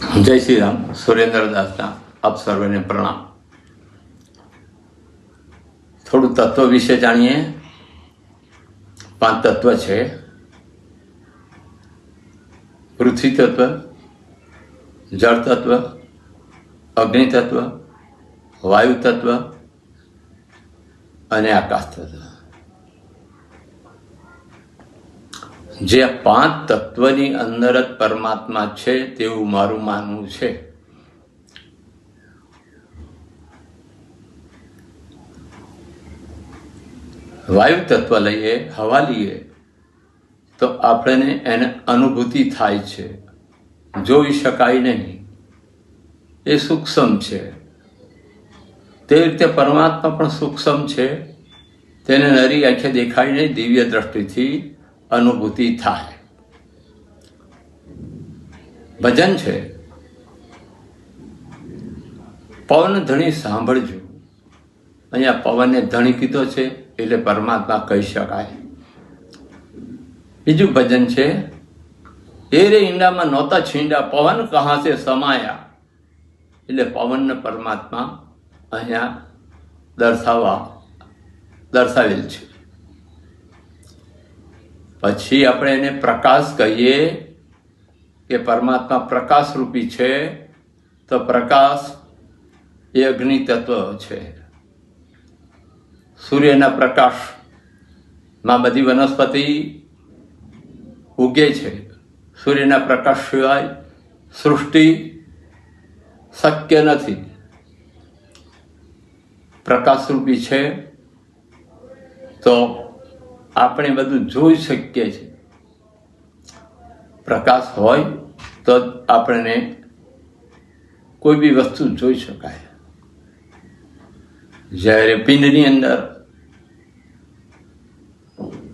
જય શ્રી રામ. સુરેન્દ્રદાસના આપ સર્વેને પ્રણામ. થોડું તત્વ વિશે જાણીએ. 5 તત્વ છે: પૃથ્વી તત્વ, જળ તત્વ, અગ્નિ તત્વ, વાયુ તત્વ અને આકાશ તત્વ. જે 5 તત્વની અંદર જ પરમાત્મા છે તેવું મારું માનવું છે. વાયુ તત્વ લઈએ, હવા લઈએ તો આપણને એને અનુભૂતિ થાય છે, જોઈ શકાય નહીં, એ સૂક્ષ્મ છે. તે રીતે પરમાત્મા પણ સૂક્ષ્મ છે, તેને નરી આંખે દેખાય નહીં, દિવ્ય દ્રષ્ટિથી અનુભૂતિ થાય. ભજન છે: પવન ધણી સાંભળજો. અહીંયા પવનને ધણી કીધો છે એટલે પરમાત્મા કહી શકાય. બીજું ભજન છે: એ રે ઈંડામાં નહોતા છીંડા, પવન કહા છે સમાયા. એટલે પવનને પરમાત્મા અહીંયા દર્શાવેલ છે. પછી આપણે એને પ્રકાશ કહીએ કે પરમાત્મા પ્રકાશ રૂપી છે, તો પ્રકાશ એ અગ્નિ તત્વ છે. સૂર્યના પ્રકાશમાં બધી વનસ્પતિ ઉગે છે. સૂર્યના પ્રકાશ સિવાય સૃષ્ટિ શક્ય નથી. પ્રકાશ રૂપી છે તો આપણે બધું જોઈ શકીએ છીએ. પ્રકાશ હોય તો આપણને કોઈ બી વસ્તુ જોઈ શકાય. જ્યારે પિંડની અંદર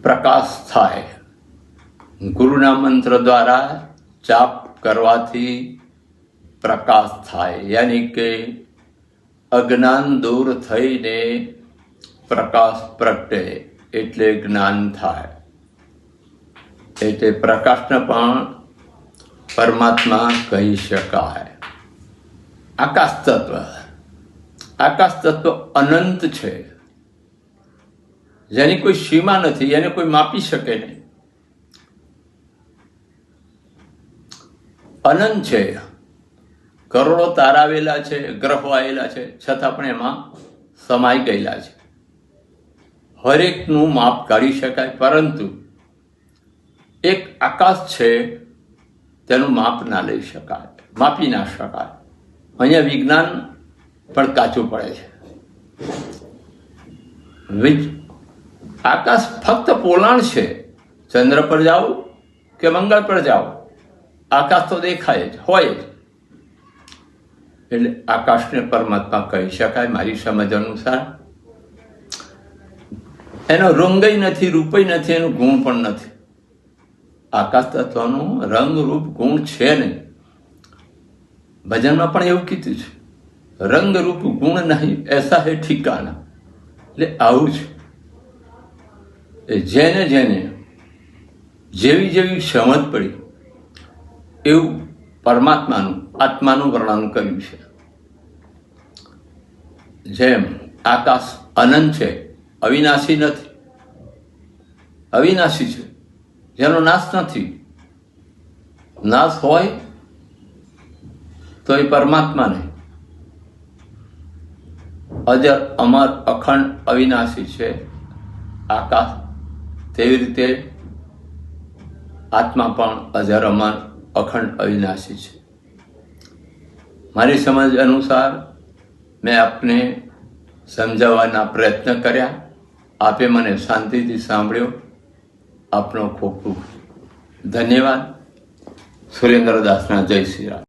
પ્રકાશ થાય, ગુરુના મંત્ર દ્વારા જાપ કરવાથી પ્રકાશ થાય, યાની કે અજ્ઞાન દૂર થઈને પ્રકાશ પ્રગટે એટલે જ્ઞાન થાય. એટલે પ્રકાશને પણ પરમાત્મા કહી શકાય. આકાશ તત્વ અનંત છે, જેની કોઈ સીમા નથી, એને કોઈ માપી શકે નહીં. અનંત છે. કરોડો તારા આવેલા છે, ગ્રહો આવેલા છે, છતાં પણ એમાં સમાઈ ગયેલા છે. હરેકનું માપ કાઢી શકાય, પરંતુ એક આકાશ છે તેનું માપ ના લઈ શકાય, માપી ના શકાય. અહીંયા વિજ્ઞાન પણ કાચું પડે છે. આકાશ ફક્ત પોલાણ છે. ચંદ્ર પર જાઓ કે મંગળ પર જાઓ, આકાશ તો દેખાય જ હોય જ. એટલે આકાશને પરમાત્મા કહી શકાય મારી સમજ અનુસાર. એનો રંગય નથી, રૂપય નથી, એનું ગુણ પણ નથી. આકાશ તત્વનું રંગ રૂપ ગુણ છે નહીં. ભજનમાં પણ એવું કીધું છે, રંગ રૂપ ગુણ નહીં એસા હે ઠિકાના. એટલે આવું છે. જેને જેને જેવી જેવી સમજ પડી એવું પરમાત્માનું, આત્માનું વર્ણન કર્યું છે. જેમ આકાશ અનંત છે, અવિનાશી નથી. અવિનાશી છે, જેનો નાશ નથી. નાશ હોય તો એ પરમાત્મા નહીં. અજર અમર અખંડ અવિનાશી છે આકાશ. તેવી રીતે આત્મા પણ અજર અમર અખંડ અવિનાશી છે. મારી સમજ અનુસાર મેં આપને સમજાવવાના પ્રયત્ન કર્યા. આપે મને શાંતિથી સાંભળ્યો. આપનો ખૂબ ખૂબ ધન્યવાદ. સુરેન્દ્રદાસના જય શ્રી રામ.